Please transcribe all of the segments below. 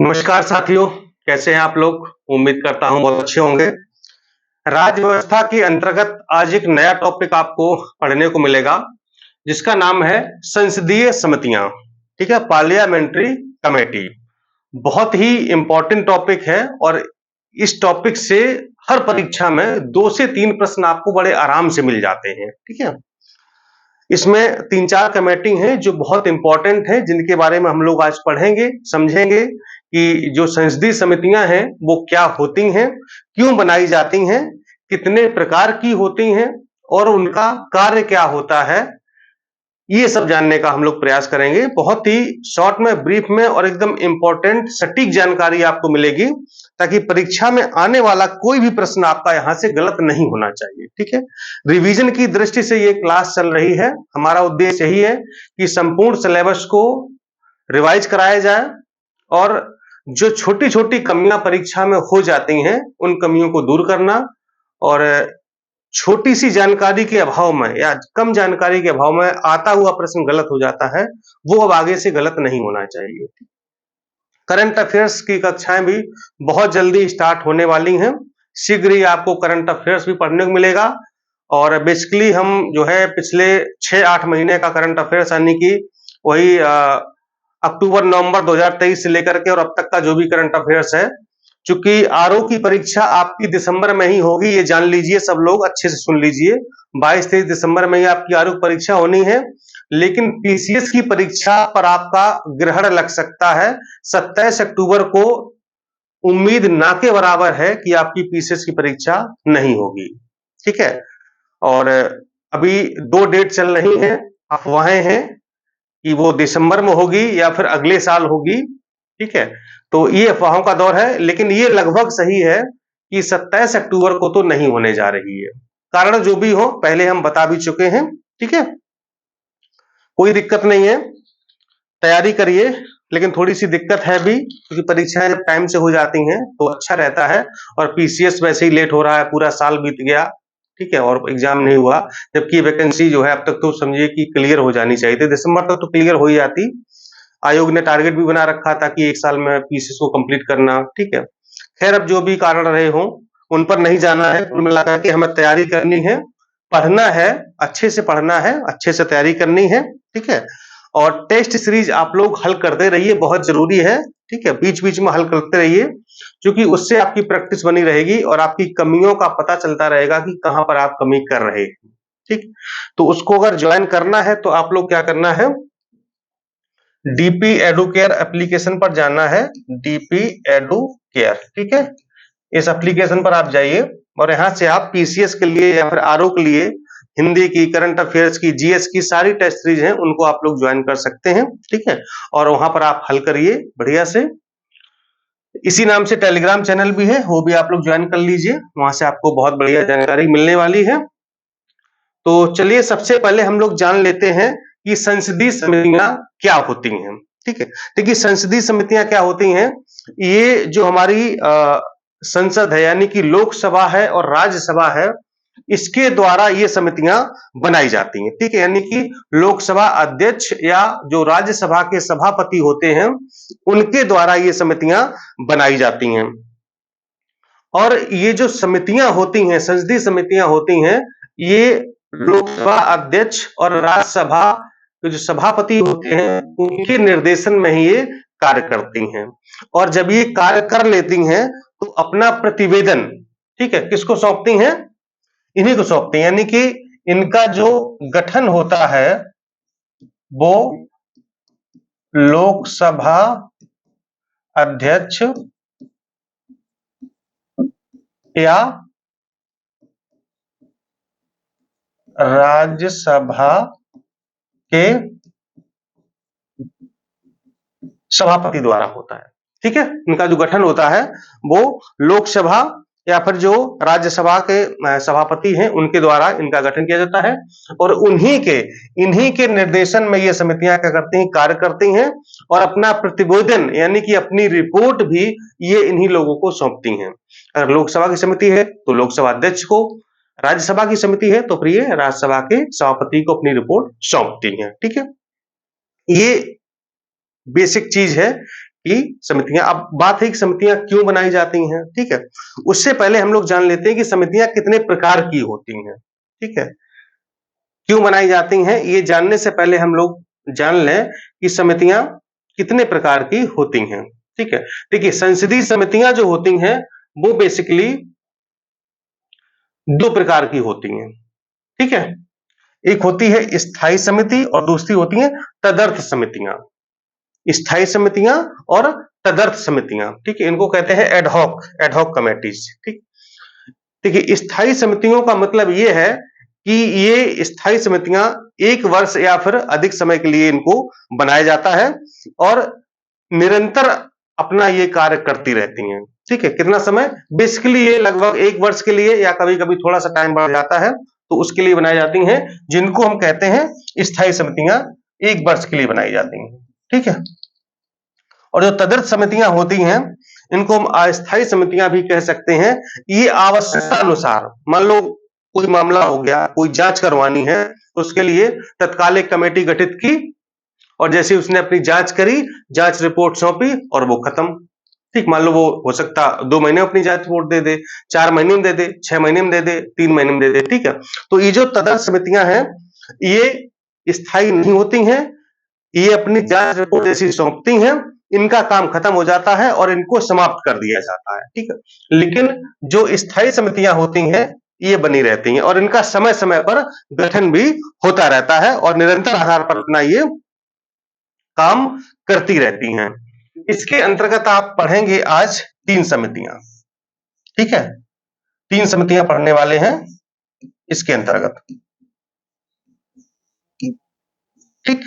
नमस्कार साथियों, कैसे हैं आप लोग? उम्मीद करता हूँ बहुत अच्छे होंगे। राज्य व्यवस्था के अंतर्गत आज एक नया टॉपिक आपको पढ़ने को मिलेगा, जिसका नाम है संसदीय समितियां। ठीक है, पार्लियामेंट्री कमेटी। बहुत ही इंपॉर्टेंट टॉपिक है और इस टॉपिक से हर परीक्षा में 2 से 3 प्रश्न आपको बड़े आराम से मिल जाते हैं। ठीक है, इसमें 3-4 कमेटी हैं जो बहुत इंपॉर्टेंट हैं, जिनके बारे में हम लोग आज पढ़ेंगे, समझेंगे कि जो संसदीय समितियां हैं वो क्या होती हैं, क्यों बनाई जाती हैं, कितने प्रकार की होती हैं और उनका कार्य क्या होता है, ये सब जानने का हम लोग प्रयास करेंगे। बहुत ही शॉर्ट में, ब्रीफ में और एकदम इंपॉर्टेंट सटीक जानकारी आपको मिलेगी, ताकि परीक्षा में आने वाला कोई भी प्रश्न आपका यहां से गलत नहीं होना चाहिए। ठीक है, रिवीजन की दृष्टि से ये क्लास चल रही है। हमारा उद्देश्य यही है कि संपूर्ण सिलेबस को रिवाइज कराया जाए और जो छोटी-छोटी कमियां परीक्षा में हो जाती हैं, उन कमियों को दूर करना और छोटी सी जानकारी के अभाव में या कम जानकारी के अभाव में आता हुआ प्रश्न गलत हो जाता है, वो अब आगे से गलत नहीं होना चाहिए। करंट अफेयर्स की कक्षाएं भी बहुत जल्दी स्टार्ट होने वाली हैं। शीघ्र ही आपको करंट अफेयर्स भी पढ़ने को मिलेगा और बेसिकली हम जो है पिछले 6-8 महीने का करंट अफेयर्स यानी कि वही अक्टूबर नवंबर 2023 से लेकर के और अब तक का जो भी करंट अफेयर्स है, चूंकि आरओ की परीक्षा आपकी दिसंबर में ही होगी, ये जान लीजिए, सब लोग अच्छे से सुन लीजिए। 22-23 दिसंबर में ही आपकी आरओ परीक्षा होनी है, लेकिन पीसीएस की परीक्षा पर आपका ग्रहण लग सकता है 27 अक्टूबर को। उम्मीद ना के बराबर है कि आपकी पीसीएस की परीक्षा नहीं होगी। ठीक है, और अभी 2 डेट चल रही हैं, अफवाहें हैं कि वो दिसंबर में होगी या फिर अगले साल होगी। ठीक है, तो ये अफवाहों का दौर है, लेकिन ये लगभग सही है कि 27 अक्टूबर को तो नहीं होने जा रही है। कारण जो भी हो पहले हम बता भी चुके हैं। ठीक है, कोई दिक्कत नहीं है, तैयारी करिए, लेकिन थोड़ी सी दिक्कत है भी, क्योंकि परीक्षाएं जब टाइम से हो जाती हैं तो अच्छा रहता है। और पीसीएस वैसे ही लेट हो रहा है, पूरा साल बीत गया, ठीक है, और एग्जाम नहीं हुआ, जबकि वैकेंसी जो है अब तक तो समझिए कि क्लियर हो जानी चाहिए थी, दिसंबर तक तो क्लियर हो ही जाती। आयोग ने टारगेट भी बना रखा था कि 1 साल में पीसीएस को कंप्लीट करना। ठीक है, खैर अब जो भी कारण रहे हों उन पर नहीं जाना है। कुल मिलाकर के हमें तैयारी करनी है, पढ़ना है, अच्छे से पढ़ना है, अच्छे से तैयारी करनी है। ठीक है, और टेस्ट सीरीज आप लोग हल करते रहिए, बहुत जरूरी है। ठीक है, बीच बीच में हल करते रहिए, क्योंकि उससे आपकी प्रैक्टिस बनी रहेगी और आपकी कमियों का पता चलता रहेगा कि कहां पर आप कमी कर रहे हैं। ठीक, तो उसको अगर ज्वाइन करना है तो आप लोग क्या करना है, डीपी एडुकेयर एप्लीकेशन पर जाना है, डीपी एडुकेयर। ठीक है, इस एप्लीकेशन पर आप जाइए और यहां से आप पीसीएस के लिए या फिर आरओ के लिए हिंदी की, करंट अफेयर्स की, जीएस की सारी टेस्ट सीरीज हैं, उनको आप लोग ज्वाइन कर सकते हैं। ठीक है, और वहां पर आप हल करिए बढ़िया से। इसी नाम से टेलीग्राम चैनल भी है, वो भी आप लोग ज्वाइन कर लीजिए, वहां से आपको बहुत बढ़िया जानकारी मिलने वाली है। तो चलिए सबसे पहले हम लोग जान लेते हैं कि संसदीय समितियां क्या होती हैं। ठीक है, देखिए संसदीय समितियां क्या होती हैं, ये जो हमारी संसद है यानी कि लोकसभा है और राज्यसभा है, इसके द्वारा ये समितियां बनाई जाती हैं। ठीक है, यानी कि लोकसभा अध्यक्ष या जो राज्यसभा के सभापति होते हैं, उनके द्वारा ये समितियां बनाई जाती हैं। और ये जो समितियां होती हैं, संसदीय समितियां होती हैं, ये लोकसभा अध्यक्ष और राज्यसभा के जो सभापति होते हैं, उनके निर्देशन में ही ये कार्य करती हैं। और जब ये कार्य कर लेती हैं तो अपना प्रतिवेदन, ठीक है, किसको सौंपती हैं, इन्हीं को सौंपती हैं। यानी कि इनका जो गठन होता है वो लोकसभा अध्यक्ष या राज्यसभा के सभापति द्वारा होता है। ठीक है, इनका जो गठन होता है वो लोकसभा या फिर जो राज्यसभा के सभापति हैं, उनके द्वारा इनका गठन किया जाता है। और इन्हीं के निर्देशन में ये समितियां क्या करती हैं, कार्य करती हैं और अपना प्रतिवेदन यानी कि अपनी रिपोर्ट भी ये इन्हीं लोगों को सौंपती हैं। अगर लोकसभा की समिति है तो लोकसभा अध्यक्ष को, राज्यसभा की समिति है तो फिर ये राज्यसभा के सभापति को अपनी रिपोर्ट सौंपती है। ठीक है, ये बेसिक चीज है की समितियां। अब बात है कि समितियां क्यों बनाई जाती हैं, ठीक है। उससे पहले हम लोग जान लेते हैं कि समितियां कितने प्रकार की होती हैं, ठीक है। क्यों बनाई जाती हैं ये जानने से पहले हम लोग जान लें कि समितियां कितने प्रकार की होती हैं, ठीक है। देखिए, संसदीय समितियां जो होती हैं वो बेसिकली दो प्रकार की होती हैं, ठीक है। एक होती है स्थायी समिति और दूसरी होती है तदर्थ समितियां। स्थायी समितियां और तदर्थ समितियां, ठीक है, इनको कहते हैं एडहॉक कमेटीज, ठीक। देखिए, स्थायी समितियों का मतलब ये है कि ये स्थायी समितियां 1 वर्ष या फिर अधिक समय के लिए इनको बनाया जाता है और निरंतर अपना ये कार्य करती रहती हैं, ठीक है। कितना समय? बेसिकली ये लगभग 1 वर्ष के लिए या कभी-कभी थोड़ा-सा टाइम बढ़ जाता है, तो उसके लिए बनाई जाती हैं, जिनको हम कहते हैं स्थायी समितियां 1 वर्ष के लिए बनाई जाती हैं, ठीक है। और जो तदर्थ समितियां होती हैं, इनको हम अस्थायी समितियां भी कह सकते हैं। ये आवश्यकता अनुसार, मान लो कोई मामला हो गया, कोई जांच करवानी है, उसके लिए तत्काल एक कमेटी गठित की और जैसे उसने अपनी जांच करी, जांच रिपोर्ट सौंपी और वो खत्म, ठीक। मान लो वो हो सकता 2 महीने में अपनी जांच रिपोर्ट दे दे, 4 महीने में दे दे, 6 महीने में दे दे, 3 महीने में दे दे, ठीक है। तो ये जो तदर्थ समितियां हैं, ये स्थायी नहीं होती हैं, ये अपनी जांच रिपोर्ट जैसी सौंपती हैं, इनका काम खत्म हो जाता है और इनको समाप्त कर दिया जाता है, ठीक है। लेकिन जो स्थायी समितियां होती हैं, ये बनी रहती हैं और इनका समय समय पर गठन भी होता रहता है और निरंतर आधार पर अपना ये काम करती रहती हैं। इसके अंतर्गत आप पढ़ेंगे आज 3 समितियां, ठीक है। 3 समितियां पढ़ने वाले हैं इसके अंतर्गत, ठीक।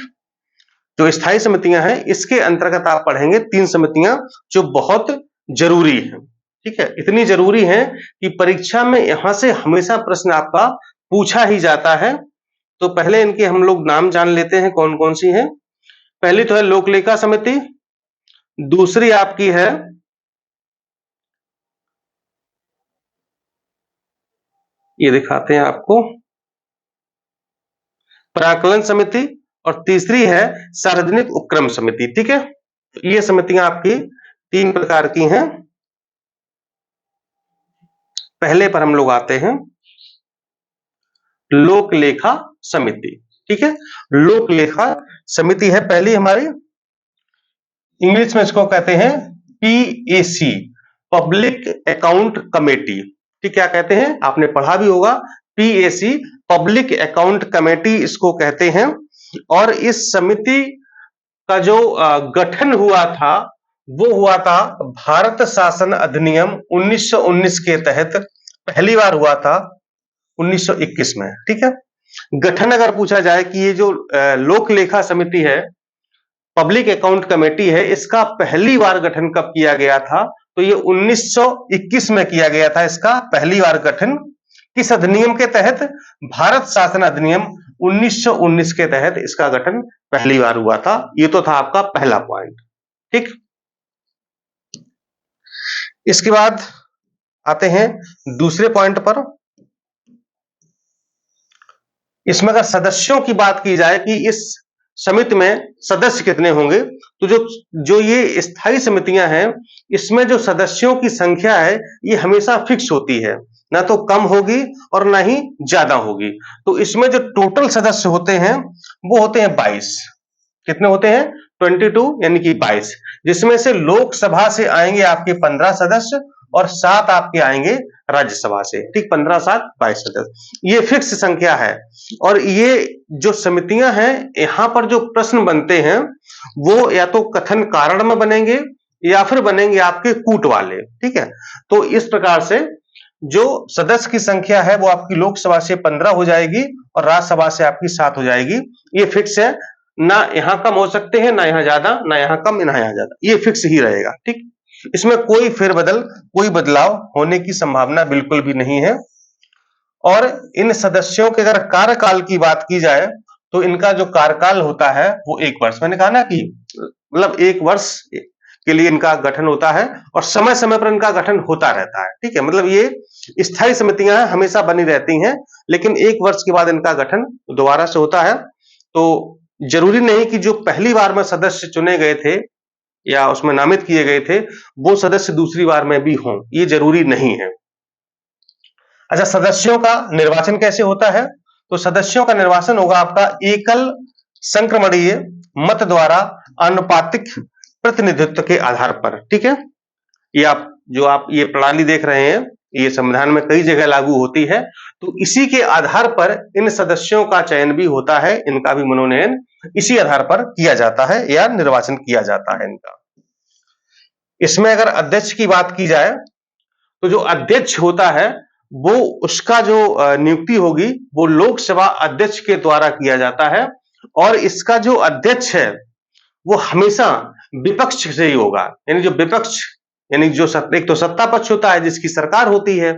जो स्थायी समितियां हैं, इसके अंतर्गत आप पढ़ेंगे 3 समितियां जो बहुत जरूरी हैं, ठीक है। इतनी जरूरी हैं कि परीक्षा में यहां से हमेशा प्रश्न आपका पूछा ही जाता है। तो पहले इनके हम लोग नाम जान लेते हैं कौन कौन सी हैं। पहली तो है लोक लेखा समिति, दूसरी आपकी है ये दिखाते हैं आपको प्राकलन समिति और तीसरी है सार्वजनिक उपक्रम समिति, ठीक है। तो ये समितियां आपकी 3 प्रकार की हैं। पहले पर हम लोग आते हैं लोक लेखा समिति, ठीक है। लोक लेखा समिति है पहली हमारी, इंग्लिश में इसको कहते हैं पीएसी, पब्लिक अकाउंट कमेटी, ठीक। क्या कहते हैं? आपने पढ़ा भी होगा, पीएसी पब्लिक अकाउंट कमेटी इसको कहते हैं। और इस समिति का जो गठन हुआ था वो हुआ था भारत शासन अधिनियम 1919 के तहत, पहली बार हुआ था 1921 में, ठीक है। गठन अगर पूछा जाए कि ये जो लोक लेखा समिति है, पब्लिक अकाउंट कमेटी है, इसका पहली बार गठन कब किया गया था? तो ये 1921 में किया गया था इसका पहली बार गठन। किस अधिनियम के तहत? भारत शासन अधिनियम 1919 के तहत इसका गठन पहली बार हुआ था। ये तो था आपका पहला पॉइंट, ठीक। इसके बाद आते हैं दूसरे पॉइंट पर। इसमें अगर सदस्यों की बात की जाए कि इस समिति में सदस्य कितने होंगे, तो जो ये स्थायी समितियां हैं, इसमें जो सदस्यों की संख्या है ये हमेशा फिक्स होती है, ना तो कम होगी और ना ही ज्यादा होगी। तो इसमें जो टोटल सदस्य होते हैं वो होते हैं 22। कितने होते हैं? 22 यानी कि 22, जिसमें से लोकसभा से आएंगे आपके 15 सदस्य और 7 आपके आएंगे राज्यसभा से, ठीक। 15 7 22 सदस्य, ये फिक्स संख्या है। और ये जो समितियां हैं, यहां पर जो प्रश्न बनते हैं वो या तो कथन कारण में बनेंगे या फिर बनेंगे आपके कूट वाले, ठीक है। तो इस प्रकार से जो सदस्य की संख्या है वो आपकी लोकसभा से 15 हो जाएगी और राज्यसभा से आपकी 7 हो जाएगी। ये फिक्स है, ना यहां कम हो सकते हैं, ना यहां ज्यादा, ना यहां कम, ना यहां ज्यादा, ये फिक्स ही रहेगा, ठीक। इसमें कोई फेरबदल, कोई बदलाव होने की संभावना बिल्कुल भी नहीं है। और इन सदस्यों के अगर कार्यकाल की बात की जाए तो इनका जो कार्यकाल होता है वो 1 वर्ष, मैंने कहा ना कि मतलब 1 वर्ष के लिए इनका गठन होता है और समय समय पर इनका गठन होता रहता है, ठीक है। मतलब ये स्थायी समितियां हमेशा बनी रहती हैं, लेकिन 1 वर्ष के बाद इनका गठन दोबारा से होता है। तो जरूरी नहीं कि जो पहली बार में सदस्य चुने गए थे या उसमें नामित किए गए थे वो सदस्य दूसरी बार में भी हों, ये जरूरी नहीं है। अच्छा, सदस्यों का निर्वाचन कैसे होता है? तो सदस्यों का निर्वाचन होगा आपका एकल संक्रमणीय मत द्वारा आनुपातिक प्रतिनिधित्व के आधार पर। ठीक है, ये आप ये प्रणाली देख रहे हैं, ये संविधान में कई जगह लागू होती है। तो इसी के आधार पर इन सदस्यों का चयन भी होता है, इनका भी मनोनयन इसी आधार पर किया जाता है या निर्वाचन किया जाता है इनका। इसमें अगर अध्यक्ष की बात की जाए तो जो अध्यक्ष होता है वो उसका जो नियुक्ति होगी वो लोकसभा अध्यक्ष के द्वारा किया जाता है, और इसका जो अध्यक्ष है वो हमेशा विपक्ष से ही होगा। यानी जो विपक्ष, यानी जो एक तो सत्ता पक्ष होता है जिसकी सरकार होती है,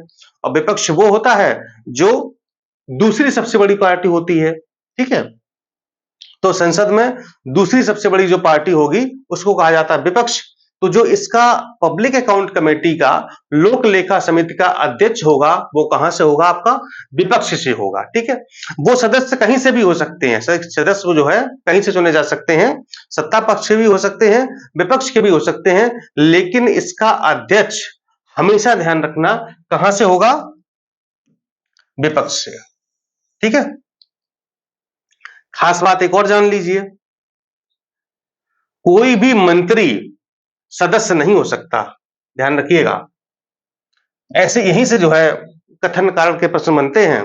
और विपक्ष वो होता है जो दूसरी सबसे बड़ी पार्टी होती है। ठीक है, तो संसद में दूसरी सबसे बड़ी जो पार्टी होगी उसको कहा जाता है विपक्ष। तो जो इसका पब्लिक अकाउंट कमेटी का लोक लेखा समिति का अध्यक्ष होगा वो कहां से होगा? आपका विपक्ष से होगा। ठीक है, वो सदस्य कहीं से भी हो सकते हैं, सदस्य जो है कहीं से चुने जा सकते हैं, सत्ता पक्ष से भी हो सकते हैं, विपक्ष के भी हो सकते हैं, लेकिन इसका अध्यक्ष हमेशा ध्यान रखना कहां से होगा? विपक्ष से। ठीक है, खास बात एक और जान लीजिए, कोई भी मंत्री सदस्य नहीं हो सकता, ध्यान रखिएगा। ऐसे यहीं से जो है कथन कारण के प्रश्न बनते हैं।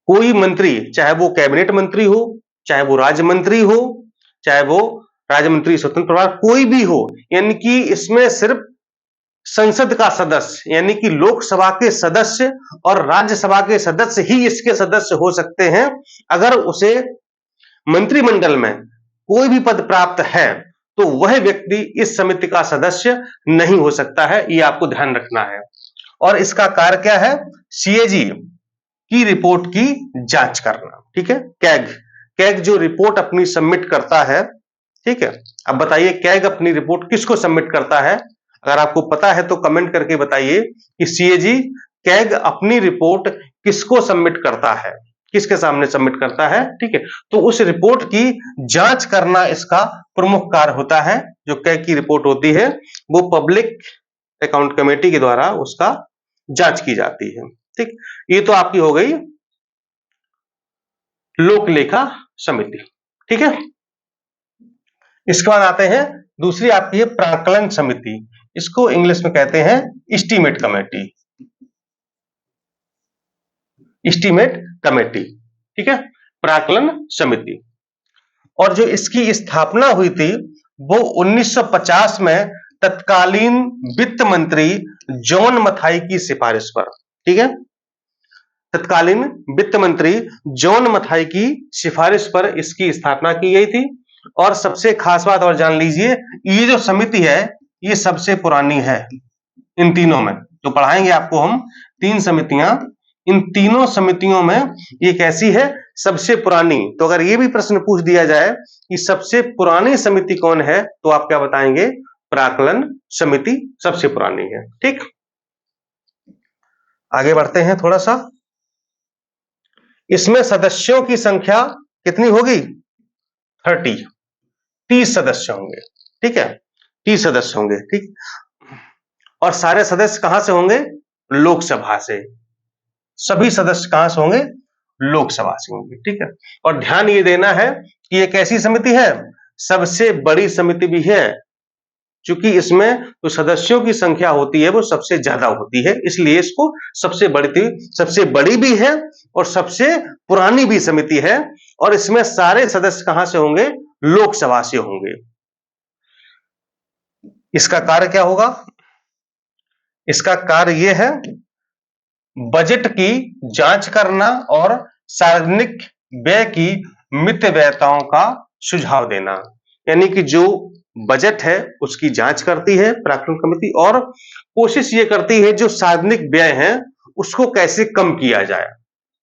कोई मंत्री, चाहे वो कैबिनेट मंत्री हो, चाहे वो राज्य मंत्री हो, चाहे वो राज्य मंत्री स्वतंत्र प्रभार, कोई भी हो, यानी कि इसमें सिर्फ संसद का सदस्य यानी कि लोकसभा के सदस्य और राज्यसभा के सदस्य ही इसके सदस्य हो सकते हैं। अगर उसे मंत्रिमंडल में कोई भी पद प्राप्त है तो वह व्यक्ति इस समिति का सदस्य नहीं हो सकता है, ये आपको ध्यान रखना है। और इसका कार्य क्या है? सीएजी की रिपोर्ट की जांच करना। ठीक है, कैग जो रिपोर्ट अपनी सबमिट करता है। ठीक है, अब बताइए कैग अपनी रिपोर्ट किसको सबमिट करता है? अगर आपको पता है तो कमेंट करके बताइए कि सीएजी कैग अपनी रिपोर्ट किसको सबमिट करता है, किसके सामने सबमिट करता है। ठीक है, तो उस रिपोर्ट की जांच करना इसका प्रमुख कार्य होता है। जो कैग की रिपोर्ट होती है वो पब्लिक अकाउंट कमेटी के द्वारा उसका जांच की जाती है। ठीक, ये तो आपकी हो गई लोक लेखा समिति। ठीक है, इसके बाद आते हैं दूसरी आपकी है प्राक्कलन समिति, इसको इंग्लिश में कहते हैं एस्टीमेट कमेटी। एस्टीमेट कमेटी, ठीक है, प्राक्कलन समिति। और जो इसकी स्थापना हुई थी वो 1950 में तत्कालीन वित्त मंत्री जॉन मथाई की सिफारिश पर। ठीक है, तत्कालीन वित्त मंत्री जॉन मथाई की सिफारिश पर इसकी स्थापना की गई थी। और सबसे खास बात और जान लीजिए, ये जो समिति है ये सबसे पुरानी है इन तीनों में। तो पढ़ाएंगे आपको हम 3 समितियां, इन तीनों समितियों में ये कैसी है? सबसे पुरानी। तो अगर ये भी प्रश्न पूछ दिया जाए कि सबसे पुरानी समिति कौन है तो आप क्या बताएंगे? प्राक्कलन समिति सबसे पुरानी है। ठीक, आगे बढ़ते हैं थोड़ा सा। इसमें सदस्यों की संख्या कितनी होगी? 30 सदस्य होंगे। ठीक है, 30 सदस्य होंगे। ठीक, और सारे सदस्य कहां से होंगे? लोकसभा से। सभी सदस्य कहां से होंगे? लोकसभा से होंगे। ठीक है, और ध्यान ये देना है कि ये कैसी समिति है? सबसे बड़ी समिति भी है, क्योंकि इसमें जो सदस्यों की संख्या होती है वो सबसे ज्यादा होती है, इसलिए इसको सबसे बड़ी भी है और सबसे पुरानी भी समिति है। और इसमें सारे सदस्य कहां से होंगे? लोकसभा से होंगे। इसका कार्य क्या होगा? इसका कार्य यह है बजट की जांच करना और सार्वजनिक व्यय की मितव्ययताओं का सुझाव देना। यानी कि जो बजट है उसकी जांच करती है प्राक्कलन कमेटी, और कोशिश ये करती है जो सार्वजनिक व्यय है उसको कैसे कम किया जाए।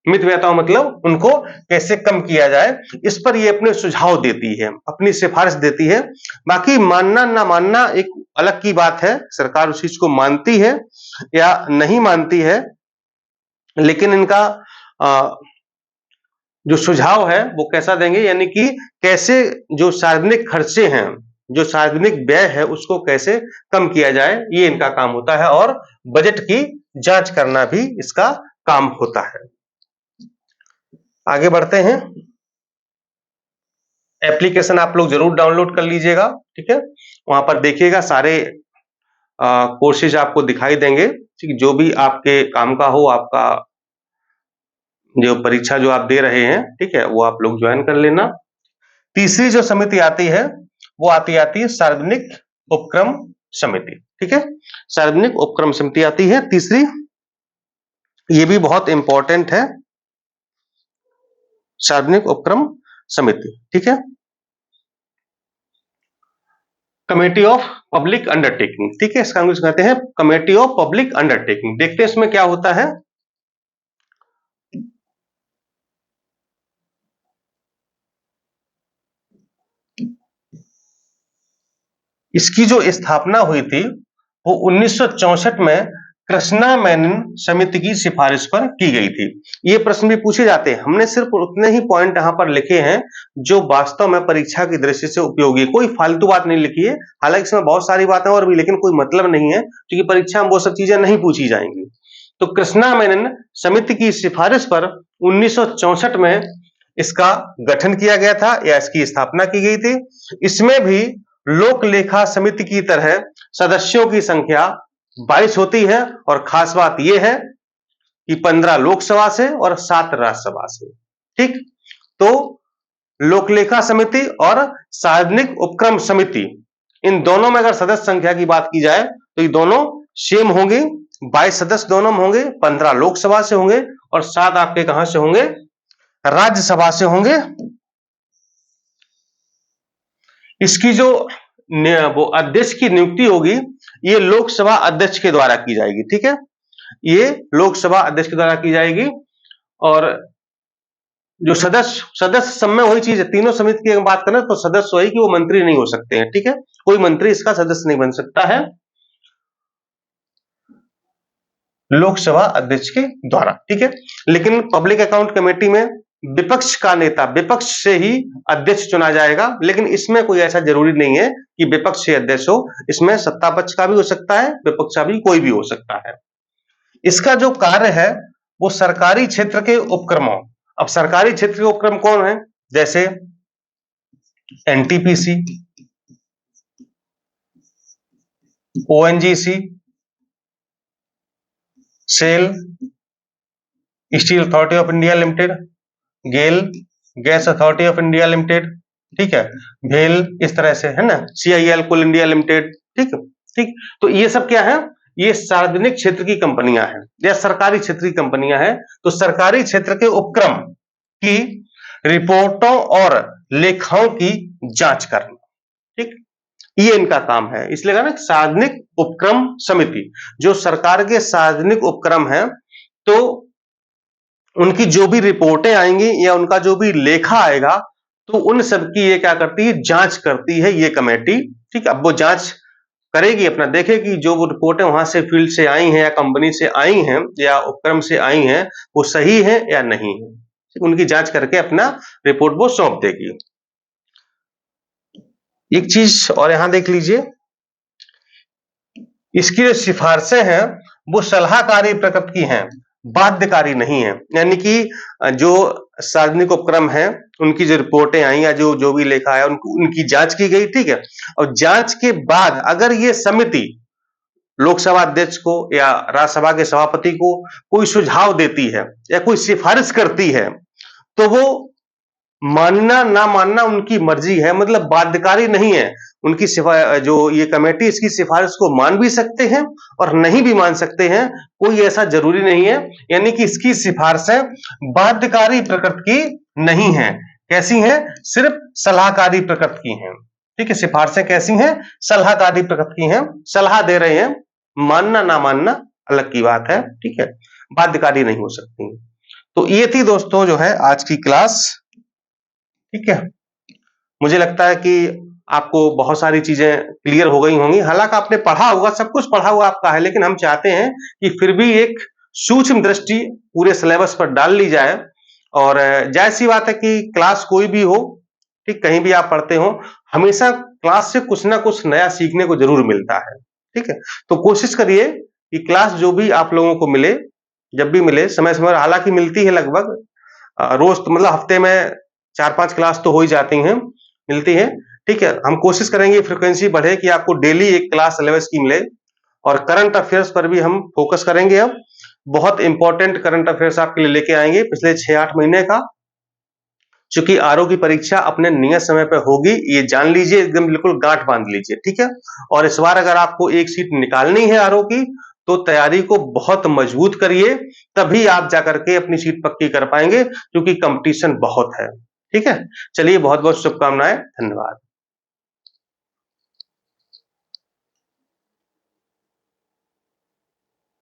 मितव्ययताओं मतलब उनको कैसे कम किया जाए, इस पर ये अपने सुझाव देती है, अपनी सिफारिश देती है। बाकी मानना ना मानना एक अलग की बात है, सरकार उस चीज को मानती है या नहीं मानती है, लेकिन इनका जो सुझाव है वो कैसा देंगे? यानी कि कैसे जो सार्वजनिक खर्चे हैं जो सार्वजनिक व्यय है उसको कैसे कम किया जाए, ये इनका काम होता है, और बजट की जांच करना भी इसका काम होता है। आगे बढ़ते हैं। एप्लीकेशन आप लोग जरूर डाउनलोड कर लीजिएगा, ठीक है। वहां पर देखिएगा सारे कोर्सेज आपको दिखाई देंगे, ठीक, जो भी आपके काम का हो, आपका जो परीक्षा जो आप दे रहे हैं, ठीक है, वो आप लोग ज्वाइन कर लेना। तीसरी जो समिति आती है वो आती है सार्वजनिक उपक्रम समिति, ठीक है। सार्वजनिक उपक्रम समिति आती है तीसरी, ये भी बहुत इंपॉर्टेंट है, सार्वजनिक उपक्रम समिति, ठीक है। कमेटी ऑफ पब्लिक अंडरटेकिंग, ठीक है, इसका इंग्लिश कहते हैं कमेटी ऑफ पब्लिक अंडरटेकिंग। देखते हैं इसमें क्या होता है। इसकी जो स्थापना हुई थी वो 1964 में कृष्णा मेनन समिति की सिफारिश पर की गई थी। ये प्रश्न भी पूछे जाते हैं, हमने सिर्फ उतने ही पॉइंट यहाँ पर लिखे हैं जो वास्तव में परीक्षा की दृष्टि से उपयोगी है, कोई फालतू बात नहीं लिखी है। हालांकि इसमें बहुत सारी बातें और भी, लेकिन कोई मतलब नहीं है क्योंकि परीक्षा में वो सब चीजें नहीं पूछी जाएंगी। तो कृष्णा मेनन समिति की सिफारिश पर 1964 में इसका गठन किया गया था या इसकी स्थापना की गई थी। इसमें भी लोक लेखा समिति की तरह सदस्यों की संख्या 22 होती है, और खास बात यह है कि 15 लोकसभा से और 7 राज्यसभा से, ठीक। तो लोकलेखा समिति और सार्वजनिक उपक्रम समिति, इन दोनों में अगर सदस्य संख्या की बात की जाए तो ये दोनों सेम होंगे, 22 सदस्य दोनों में होंगे, 15 लोकसभा से होंगे और 7 आपके कहां से होंगे, राज्यसभा से होंगे। इसकी जो वो अध्यक्ष की नियुक्ति होगी ये लोकसभा अध्यक्ष के द्वारा की जाएगी, ठीक है, ये लोकसभा अध्यक्ष के द्वारा की जाएगी। और जो सदस्य सब में वही चीज है, तीनों समिति की बात करें तो सदस्य वही कि वो मंत्री नहीं हो सकते हैं, ठीक है, कोई मंत्री इसका सदस्य नहीं बन सकता है, लोकसभा अध्यक्ष के द्वारा, ठीक है। लेकिन पब्लिक अकाउंट कमेटी में विपक्ष का नेता, विपक्ष से ही अध्यक्ष चुना जाएगा, लेकिन इसमें कोई ऐसा जरूरी नहीं है कि विपक्ष से अध्यक्ष हो, इसमें सत्ता पक्ष का भी हो सकता है, विपक्ष का भी, कोई भी हो सकता है। इसका जो कार्य है वो सरकारी क्षेत्र के उपक्रमों, अब सरकारी क्षेत्र के उपक्रम कौन है, जैसे NTPC, ONGC, SAIL, steel authority of India limited, GAIL, gas authority of India limited, ठीक है, भेल, इस तरह से है ना, सीआईएल कोल इंडिया लिमिटेड, ठीक ठीक। तो ये सब क्या है, ये सार्वजनिक क्षेत्र की कंपनियां हैं या सरकारी क्षेत्र की कंपनियां हैं। तो सरकारी क्षेत्र के उपक्रम की रिपोर्टों और लेखाओं की जांच करना, ठीक, ये इनका काम है। इसलिए कहा ना सार्वजनिक उपक्रम समिति, जो सरकार के सार्वजनिक उपक्रम है तो उनकी जो भी रिपोर्टें आएंगी या उनका जो भी लेखा आएगा तो उन सब की ये क्या करती है, जांच करती है ये कमेटी, ठीक। अब वो जांच करेगी, अपना देखेगी जो वो रिपोर्टें वहां से फील्ड से आई हैं या कंपनी से आई हैं या उपक्रम से आई हैं वो सही है या नहीं है, उनकी जांच करके अपना रिपोर्ट वो सौंप देगी। एक चीज और यहां देख लीजिए, इसकी जो सिफारिशें हैं वो सलाहकारी प्रकृति की हैं, बाध्यकारी नहीं है। यानी कि जो सार्वजनिक उपक्रम है उनकी जो रिपोर्टें आई या जो भी लेखा है उनकी जांच की गई, ठीक है, और जांच के बाद अगर ये समिति लोकसभा अध्यक्ष को या राज्यसभा के सभापति को कोई सुझाव देती है या कोई सिफारिश करती है तो वो मानना ना मानना उनकी मर्जी है, मतलब बाध्यकारी नहीं है। उनकी जो ये कमेटी इसकी सिफारिश को मान भी सकते हैं और नहीं भी मान सकते हैं, कोई ऐसा जरूरी नहीं है। यानी कि इसकी सिफारिशें बाध्यकारी प्रकृति की नहीं है, कैसी हैं, सिर्फ सलाहकारी प्रकृति की हैं, ठीक है। सिफारिशें कैसी हैं, सलाहकारी प्रकृति की हैं, सलाह दे रहे हैं, मानना ना मानना अलग की बात है, ठीक है, बाध्यकारी नहीं हो सकती। तो ये थी दोस्तों जो है आज की क्लास, ठीक है। मुझे लगता है कि आपको बहुत सारी चीजें क्लियर हो गई होंगी, हालांकि आपने पढ़ा होगा, सब कुछ पढ़ा हुआ आपका है, लेकिन हम चाहते हैं कि फिर भी एक सूक्ष्म दृष्टि पूरे सिलेबस पर डाल ली जाए। और जाहिर सी बात है कि क्लास कोई भी हो, ठीक, कहीं भी आप पढ़ते हो, हमेशा क्लास से कुछ ना कुछ नया सीखने को ज़रूर मिलता है, ठीक है? तो कोशिश करिए कि क्लास जो भी आप लोगों को मिले, जब भी मिले, समय-समय पर हालाँकि मिलती है लगभग रोज़ तो मतलब हफ्ते में 4-5 क्लास तो हो ही जाती हैं, मिलती हैं, ठीक है? हम कोशिश करेंगे फ्रीक्वेंसी बढ़े कि आपको डेली 1 क्लास सिलेबस की मिले और करंट अफ़ेयर्स पर भी हम फ़ोकस करेंगे अब। बहुत इम्पोर्टेंट करंट अफ़ेयर्स आपके लिए लेके आएँगे पिछले 6-8 महीने का। चूँकि आरओ की परीक्षा अपने नियत समय पे होगी, ये जान लीजिए, एकदम बिल्कुल गाँठ बाँध लीजिए, ठीक है? और इस बार अगर आपको एक सीट निकालनी है आरओ की, तो तैयारी को बहुत मजबूत करिए, तभी आप जाकर के अपनी सीट पक्की कर पाएँगे, क्योंकि कॉम्पिटिशन बहुत है, ठीक है? चलिए बहुत-बहुत शुभकामनाएँ, धन्यवाद।